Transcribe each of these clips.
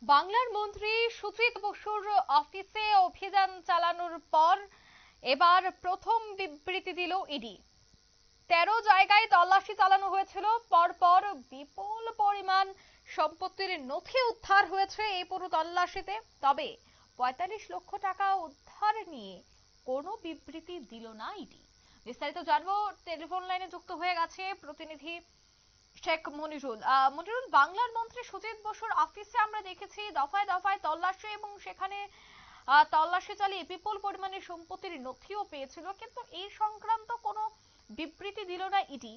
বাংলার মন্ত্রী সুজিত বসুর অফিসে অভিযান চালানোর পর এবার প্রথম বিবৃতি দিল ইডি। 13 জায়গায় তল্লাশি চালানো হয়েছিল, পরপর বিপুল পরিমাণ সম্পত্তির নথি উদ্ধার হয়েছে এই পুরো তল্লাশিতে। তবে 45 লক্ষ টাকা উদ্ধার নিয়ে কোনো বিবৃতি দিল না ইডি। বিস্তারিত জানবো, টেলিফোন লাইনে যুক্ত হয়ে গেছে প্রতিনিধি শেখ মনিরুল। মনিরুল, বাংলার মন্ত্রী সুজিত বসুর অফিসে আমরা দেখেছি দফায় দফায় তল্লাশি, এবং সেখানে তল্লাশি চালিয়ে বিপুল পরিমাণে সম্পত্তির নথিও পেয়েছিল, কিন্তু এই সংক্রান্ত কোনো বিবৃতি দিল না ইডি।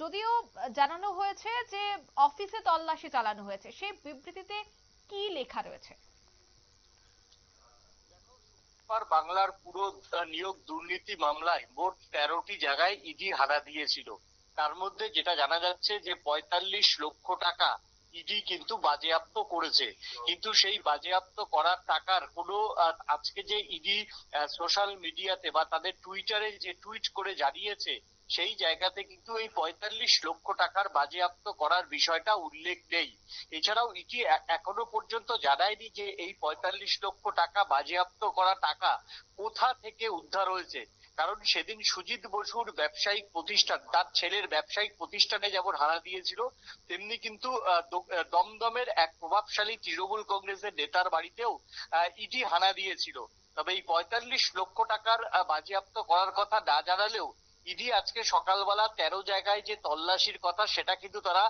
যদিও জানানো হয়েছে যে অফিসে তল্লাশি চালানো হয়েছে, সেই বিবৃতিতে কি লেখা রয়েছে? বাংলার পুরো নিয়োগ দুর্নীতি মামলায় মোট 13টি জায়গায় ইডি হানা দিয়েছিল। তার মধ্যে যেটা জানা যাচ্ছে যে 45 লক্ষ টাকা ইডি কিন্তু বাজেয়াপ্ত করেছে। কিন্তু সেই বাজেয়াপ্ত করার টাকার কোনো আজকে যে ইডি সোশ্যাল মিডিয়াতে বা তাদের টুইটারে যে টুইট করে জানিয়েছে, সেই জায়গাতে কিন্তু এই 45 লক্ষ টাকার বাজেয়াপ্ত করার বিষয়টা উল্লেখ নেই। এছাড়াও ইডি এখনো পর্যন্ত জানায়নি যে এই 45 লক্ষ টাকা বাজেয়াপ্ত করা টাকা কোথা থেকে উদ্ধার হয়েছে। কারণ সেদিন সুজিত বসুর ব্যবসায়িক প্রতিষ্ঠান, তার ছেলের ব্যবসায়িক প্রতিষ্ঠানে যেমন হানা দিয়েছিল, তেমনি কিন্তু দমদমের এক প্রভাবশালী তৃণমূল কংগ্রেসের নেতার বাড়িতেও ইডি হানা দিয়েছিল। তবে এই 45 লক্ষ টাকার বাজেয়াপ্ত করার কথা না জানালেও ইডি আজকে সকালবেলা 13 জায়গায় যে তল্লাশির কথা, সেটা কিন্তু তারা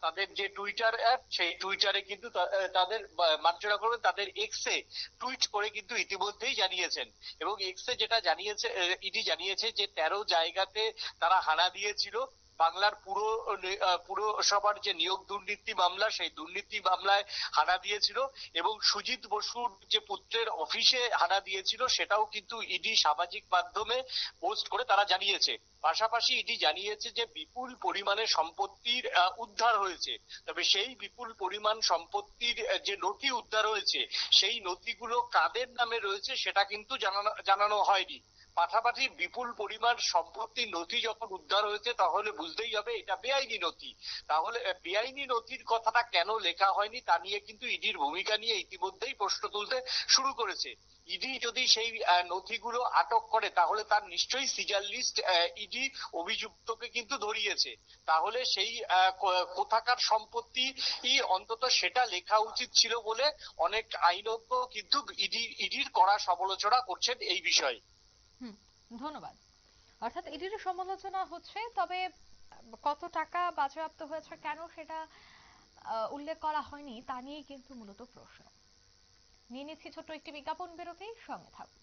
তাদের যে টুইটার অ্যাপ, সেই টুইটারে কিন্তু তাদের মার্জনা করবে, তাদের এক্সে টুইট করে কিন্তু ইতিমধ্যেই জানিয়েছেন। এবং এক্সে যেটা জানিয়েছে, ইডি জানিয়েছে যে 13 জায়গাতে তারা হানা দিয়েছিল। বাংলার পুরসভার যে নিয়োগ দুর্নীতি মামলা, সেই দুর্নীতি মামলায় হানা দিয়েছিল, এবং সুজিত বসুর যে পুত্রের অফিসে হানা দিয়েছিল, সেটাও কিন্তু ইডি সামাজিক মাধ্যমে পোস্ট করে তারা জানিয়েছে। পাশাপাশি ইডি জানিয়েছে যে বিপুল পরিমাণে সম্পত্তির উদ্ধার হয়েছে। তবে সেই বিপুল পরিমাণ সম্পত্তির যে নথি উদ্ধার হয়েছে, সেই নথিগুলো কাদের নামে রয়েছে সেটা কিন্তু জানানো হয়নি। পাশাপাশি বিপুল পরিমাণ সম্পত্তির নথি যখন উদ্ধার হয়েছে, তাহলে বুঝতেই হবে এটা বেআইনি নথি। তাহলে বেআইনি নথির কথাটা কেন লেখা হয়নি, তা নিয়ে কিন্তু ইডির ভূমিকা নিয়ে ইতিমধ্যেই প্রশ্ন তুলতে শুরু করেছে। ইডি যদি সেই নথিগুলো আটক করে, তাহলে তার নিশ্চয়ই সিজার লিস্ট ইডি অভিযুক্তকে কিন্তু ধরিয়েছে। তাহলে সেই কোথাকার সম্পত্তি অন্তত সেটা লেখা উচিত ছিল বলে অনেক আইনজ্ঞ কিন্তু ইডির কড়া সমালোচনা করছেন এই বিষয়ে। ধন্যবাদ। অর্থাৎ ইডির সমালোচনা হচ্ছে, তবে কত টাকা বাজেয়াপ্ত হয়েছে, কেন সেটা উল্লেখ করা হয়নি, তা নিয়ে কিন্তু মূলত প্রশ্ন। নিয়ে নিচ্ছি ছোট্ট একটি বিজ্ঞাপন বিরতি, সঙ্গে থাকুন।